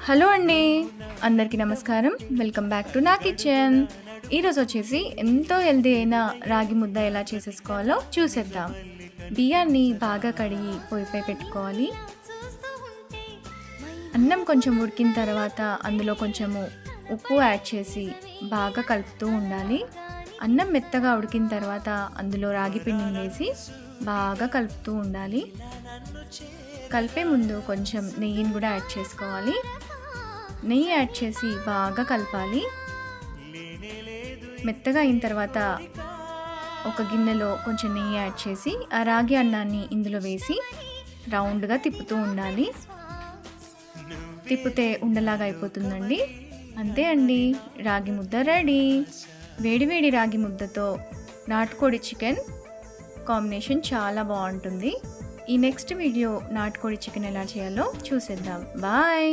Hello అండి, అందరికీ నమస్కారం. వెల్కమ్ బ్యాక్ టు నా కిచెన్. ఈరోజు వచ్చేసి ఎంతో హెల్దీ అయిన రాగి ముద్ద ఎలా చేసేసుకోవాలో చూసేద్దాం. బియ్యాన్ని బాగా కడిగి పొయ్యిపై పెట్టుకోవాలి. అన్నం కొంచెం ఉడికిన తర్వాత అందులో కొంచెము ఉప్పు యాడ్ చేసి బాగా కలుపుతూ ఉండాలి. అన్నం మెత్తగా ఉడికిన తర్వాత అందులో రాగి పిండిని వేసి బాగా కలుపుతూ ఉండాలి. కలిపే ముందు కొంచెం నెయ్యిని కూడా యాడ్ చేసుకోవాలి. నెయ్యి యాడ్ చేసి బాగా కలపాలి. మెత్తగా అయిన తర్వాత ఒక గిన్నెలో కొంచెం నెయ్యి యాడ్ చేసి ఆ రాగి అన్నాన్ని ఇందులో వేసి రౌండ్గా తిప్పుతూ ఉండాలి. తిప్పితే ఉండలాగా అయిపోతుందండి. అంతే అండి, రాగి ముద్ద రెడీ. వేడివేడి రాగి ముద్దతో నాటుకోడి చికెన్ కాంబినేషన్ చాలా బాగుంటుంది. ఈ నెక్స్ట్ వీడియో నాటుకోడి చికెన్ ఎలా చేయాలో చూసేద్దాం. బాయ్.